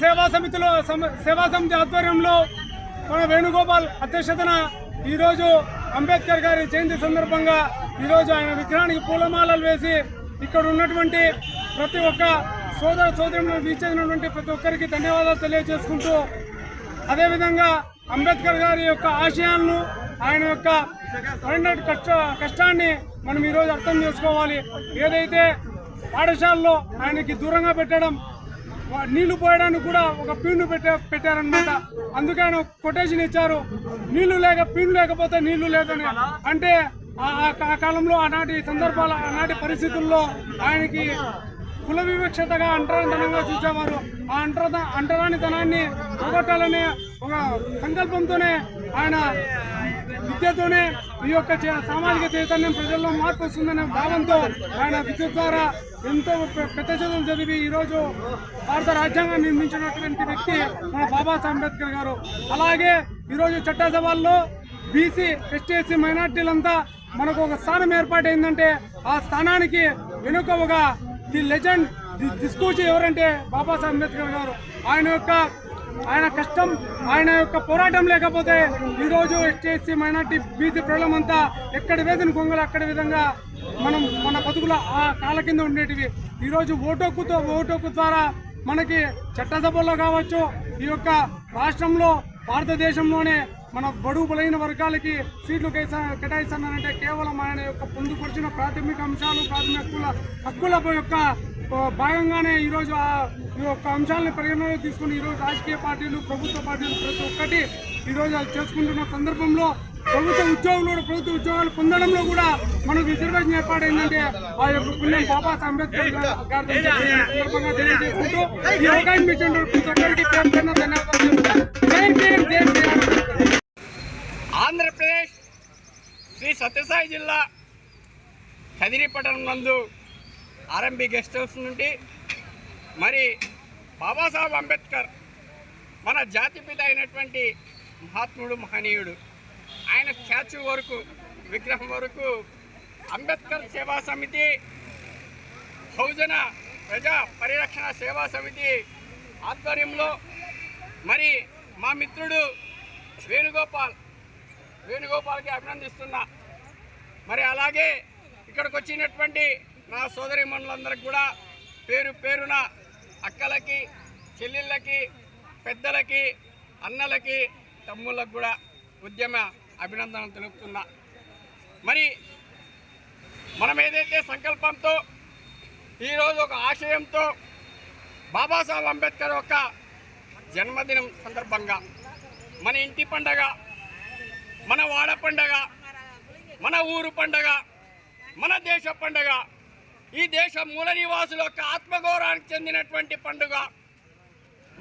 సేవా సమితి ఆధ్వర్యంలో మన వేణుగోపాల్ అధ్యక్షతన ఈరోజు అంబేద్కర్ గారి జయంతి సందర్భంగా ఈరోజు ఆయన విగ్రహానికి పూలమాలలు వేసి ఇక్కడ ఉన్నటువంటి ప్రతి ఒక్క సోదర సోదరులను వీక్షించినటువంటి ప్రతి ఒక్కరికి ధన్యవాదాలు తెలియజేసుకుంటూ, అదేవిధంగా అంబేద్కర్ గారి యొక్క ఆశయాలను, ఆయన యొక్క కష్టాన్ని మనం ఈరోజు అర్థం చేసుకోవాలి. ఏదైతే పాఠశాలలో ఆయనకి దూరంగా పెట్టడం, నీళ్లు పోయడానికి కూడా ఒక పీండు పెట్టారనమాట. అందుకే ఆయన కొటేషన్ ఇచ్చారు, నీళ్లు పీండు లేకపోతే నీళ్లు లేదని. అంటే ఆ కాలంలో ఆనాటి సందర్భాలు, ఆనాటి పరిస్థితుల్లో ఆయనకి కుల వివక్షతగా అంటరానితనంగా చూసేవారు. ఆ అంటరానితనాన్ని పోగొట్టాలనే ఒక సంకల్పంతోనే, ఆయన విద్యతోనే ఈ యొక్క సామాజిక చైతన్యం ప్రజల్లో మార్పు వస్తుందనే భావంతో ఆయన విద్య ద్వారా ఎంతో పెద్ద చదువులు చదివి ఈరోజు భారత రాజ్యాంగాన్ని నిర్మించినటువంటి వ్యక్తి మన బాబాసాహెబ్ అంబేద్కర్ గారు. అలాగే ఈరోజు చట్టసభల్లో బీసీ, ఎస్టీ, ఎస్సీ మైనార్టీలంతా మనకు ఒక స్థానం ఏర్పాటైందంటే ఆ స్థానానికి వెనుక ఒక ది లెజెండ్, ది దిస్కూచి ఎవరంటే బాబాసాహెబ్ అంబేద్కర్ గారు. ఆయన కష్టం, ఆయన యొక్క పోరాటం లేకపోతే ఈరోజు ఎస్టీ, ఎస్సీ, మైనార్టీ, బీసీ ప్రజలమంతా ఎక్కడ వేసిన కొంగలు అక్కడ విధంగా మన బతుకుల ఆ కాళ్ళ కింద ఉండేటివి. ఈరోజు ఓటు ద్వారా మనకి చట్టసభల్లో కావచ్చు, ఈ యొక్క రాష్ట్రంలో భారతదేశంలోనే మన బడుగు బలైన వర్గాలకి సీట్లు కేటాయిస్తున్నారంటే కేవలం ఆయన యొక్క పొందుపరిచిన ప్రాథమిక అంశాలు, ప్రాథమిక హక్కుల యొక్క భాగంగానే ఈరోజు ఈ యొక్క అంశాలను పరిగణనలో తీసుకుని ఈరోజు రాజకీయ పార్టీలు, ప్రభుత్వ పార్టీలు ప్రతి ఒక్కటి ఈరోజు చేసుకుంటున్న సందర్భంలో ప్రభుత్వ ఉద్యోగాలు పొందడంలో కూడా మనకు రిజర్వేషన్ ఏర్పాటైందంటే ఆ యొక్క పుణ్యం బాబాసాహెబ్ అంబేద్కర్ గారి సందర్భంగా తెలియజేసుకుంటూ ఈ అవకాశం ఇచ్చిన ప్రతి ఒక్కరికి ధన్యవాదాలు. ఆంధ్రప్రదేశ్ శ్రీ సత్యసాయి జిల్లా కదిరి పట్టణం నందు ఆర్ఎంబి గెస్ట్ హౌస్ నుండి మరి బాబాసాహెబ్ అంబేద్కర్ మన జాతిపిత అయినటువంటి మహాత్ముడు, మహనీయుడు, ఆయన స్టాచ్యూ వరకు, విగ్రహం వరకు అంబేద్కర్ సేవా సమితి, బహుజన ప్రజా పరిరక్షణ సేవా సమితి ఆధ్వర్యంలో మరి మా మిత్రుడు వేణుగోపాల్కి అభినందిస్తున్నా. మరి అలాగే ఇక్కడికి వచ్చినటువంటి నా సోదరీమణులందరికీ కూడా పేరు పేరున అక్కలకి, చెల్లెళ్ళకి, పెద్దలకి, అన్నలకి, తమ్ముళ్ళకి కూడా ఉద్యమ అభినందనలు తెలుపుతున్నా. మరి మనం ఏదైతే సంకల్పంతో ఈరోజు ఒక ఆశయంతో బాబాసాహెబ్ అంబేద్కర్ యొక్క జన్మదినం సందర్భంగా మన ఇంటి పండగ, మన వాడ పండగ, మన ఊరు పండగ, మన దేశ పండగ, ఈ దేశ మూల నివాసుల యొక్క ఆత్మగౌరవానికి చెందినటువంటి పండుగ.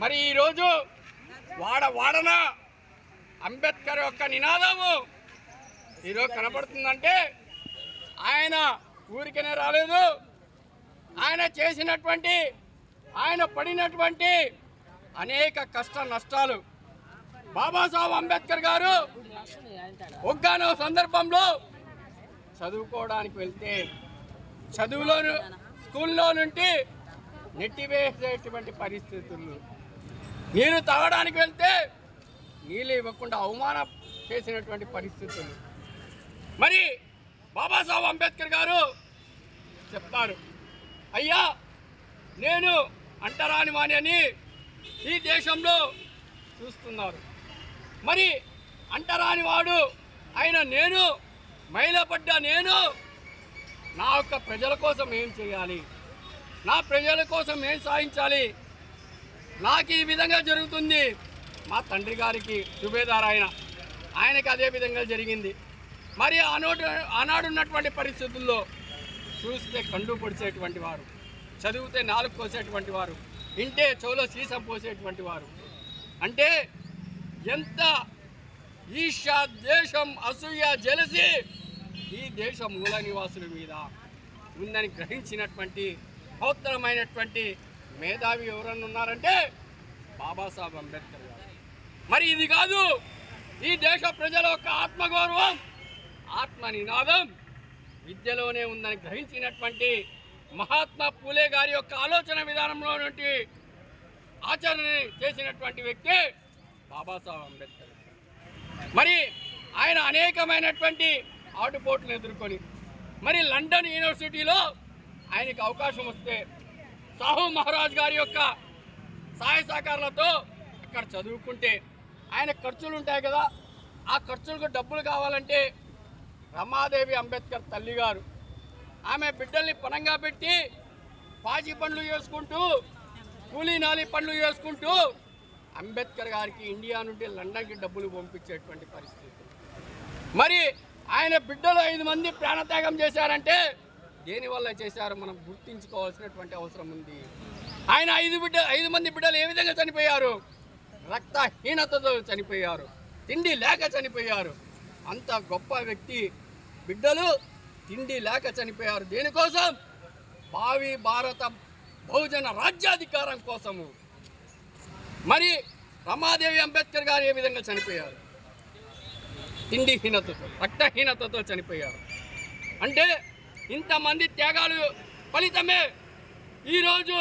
మరి ఈరోజు వాడన అంబేద్కర్ యొక్క నినాదము ఈరోజు కనబడుతుందంటే ఆయన ఊరికనే రాలేదు. ఆయన పడినటువంటి అనేక కష్ట నష్టాలు బాబాసాహెబ్ అంబేద్కర్ గారు ఒక్కనో సందర్భంలో చదువుకోవడానికి వెళ్తే స్కూల్లో నుండి నెట్టివేసేటువంటి పరిస్థితులు, నీరు తాగడానికి వెళ్తే నీళ్ళు ఇవ్వకుండా అవమానం చేసినటువంటి పరిస్థితులు. మరి బాబాసాహెబ్ అంబేద్కర్ గారు చెప్తారు, అయ్యా నేను అంటరాని వాణి అని ఈ దేశంలో చూస్తున్నారు. మరి అంటరాని వాడు అయిన నేను, మైలపడ్డ నేను నా యొక్క ప్రజల కోసం ఏం చేయాలి, నా ప్రజల కోసం ఏం సాధించాలి, నాకు ఈ విధంగా జరుగుతుంది. మా తండ్రి గారికి సుబేదార్ ఆయనకి అదే విధంగా జరిగింది. మరి ఆనాడున్నటువంటి పరిస్థితుల్లో చూస్తే కండు పొడిచేటువంటి వారు, చదివితే నాలుగు కోసేటువంటి వారు, ఇంటే చెవులో సీసం పోసేటువంటి వారు. అంటే ఎంత ఈర్ష్య, ద్వేషం, అసూయ, జలసి ఈ దేశ మూల నివాసుల మీద ఉందని గ్రహించినటువంటి మహోత్తరమైనటువంటి మేధావి ఎవరన్నా ఉన్నారంటే బాబాసాహెబ్ అంబేద్కర్ గారు. మరి ఇది కాదు, ఈ దేశ ప్రజల యొక్క ఆత్మగౌరవం, ఆత్మ నినాదం విద్యలోనే ఉందని గ్రహించినటువంటి మహాత్మా పూలే గారి యొక్క ఆలోచన విధానంలో నుండి ఆచరణ చేసినటువంటి వ్యక్తి బాబాసాహెబ్ అంబేద్కర్. మరి ఆయన అనేకమైనటువంటి ఆటుపోట్లను ఎదుర్కొని మరి లండన్ యూనివర్సిటీలో ఆయనకి అవకాశం వస్తే సాహు మహారాజ్ గారి యొక్క సహాయ సహకారాలతో అక్కడ చదువుకుంటే ఆయన ఖర్చులు ఉంటాయి కదా, ఆ ఖర్చులకు డబ్బులు కావాలంటే రమాదేవి అంబేద్కర్ తల్లి గారు ఆమె బిడ్డల్ని పనంగా పెట్టి పాచి పనులు చేసుకుంటూ కూలీ నాలి పనులు చేసుకుంటూ అంబేద్కర్ గారికి ఇండియా నుండి లండన్కి డబ్బులు పంపించేటువంటి పరిస్థితి. మరి ఆయన బిడ్డలు 5 మంది ప్రాణత్యాగం చేశారంటే దేనివల్ల చేశారో మనం గుర్తించుకోవాల్సినటువంటి అవసరం ఉంది. ఆయన 5 మంది బిడ్డలు ఏ విధంగా చనిపోయారు? రక్తహీనతతో చనిపోయారు, తిండి లేక చనిపోయారు. అంత గొప్ప వ్యక్తి బిడ్డలు తిండి లేక చనిపోయారు. దేనికోసం? భావి భారత బహుజన రాజ్యాధికారం కోసము. మరి రమాదేవి అంబేద్కర్ గారు ఏ విధంగా చనిపోయారు? తిండిహీనతతో, రక్తహీనతతో చనిపోయారు. అంటే ఇంతమంది త్యాగాలు ఫలితమే ఈరోజు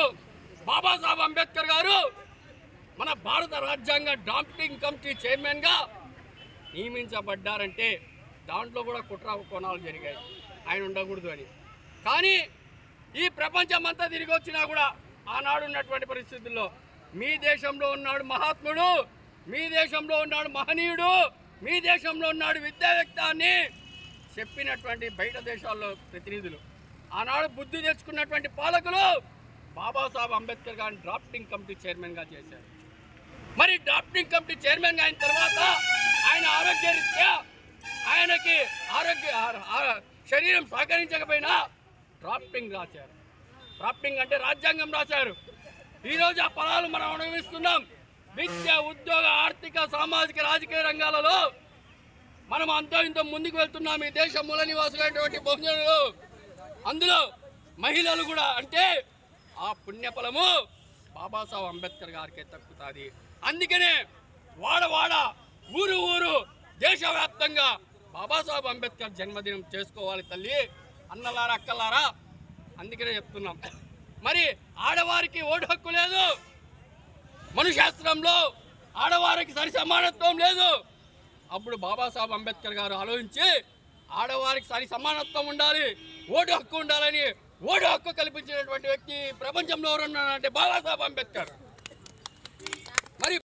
బాబాసాహెబ్ అంబేద్కర్ గారు మన భారత రాజ్యాంగ డ్రాఫ్టింగ్ కమిటీ చైర్మన్గా నియమించబడ్డారంటే దాంట్లో కూడా కుట్ర కోణాలు జరిగాయి ఆయన ఉండకూడదు అని. కానీ ఈ ప్రపంచం అంతా తిరిగి వచ్చినా కూడా ఆనాడు ఉన్నటువంటి పరిస్థితుల్లో మీ దేశంలో ఉన్నాడు మహాత్ముడు, మీ దేశంలో ఉన్నాడు మహనీయుడు, మీ దేశంలో ఉన్నాడు విద్యావేత్త అని చెప్పినటువంటి బయట దేశాల్లో ప్రతినిధులు, ఆనాడు బుద్ధి తెచ్చుకున్నటువంటి పాలకులు బాబాసాహెబ్ అంబేద్కర్ గారిని డ్రాఫ్టింగ్ కమిటీ చైర్మన్గా చేశారు. మరి డ్రాఫ్టింగ్ కమిటీ చైర్మన్గా అయిన తర్వాత ఆయన ఆరోగ్యరీత్యా ఆయనకి శరీరం సహకరించకపోయినా డ్రాఫ్టింగ్ రాశారు. డ్రాఫ్టింగ్ అంటే రాజ్యాంగం రాశారు. ఈరోజు ఆ ఫలాలు మనం అనుభవిస్తున్నాం. విద్య, ఉద్యోగ, ఆర్థిక, సామాజిక, రాజకీయ రంగాలలో మనం అంతో ఇంతో ముందుకు వెళ్తున్నాం. ఈ దేశ మూల నివాసులైనటువంటి బహుజనులు, అందులో మహిళలు కూడా. అంటే ఆ పుణ్యఫలము బాబాసాహెబ్ అంబేద్కర్ గారికే తక్కుతుంది. అందుకనే వాడ ఊరు ఊరు దేశవ్యాప్తంగా బాబాసాహెబ్ అంబేద్కర్ జన్మదినం చేసుకోవాలి తల్లి, అన్నలారా, అక్కలారా. అందుకనే చెప్తున్నాం. మరి ఆడవారికి ఓటు హక్కు లేదు, మనుశాస్త్రంలో ఆడవారికి సరి సమానత్వం లేదు. అప్పుడు బాబాసాహెబ్ అంబేద్కర్ గారు ఆలోచించి ఆడవారికి సరి సమానత్వం ఉండాలి, ఓటు హక్కు ఉండాలని ఓటు హక్కు కల్పించినటువంటి వ్యక్తి ప్రపంచంలో ఎవరున్నారంటే బాబాసాహెబ్ అంబేద్కర్.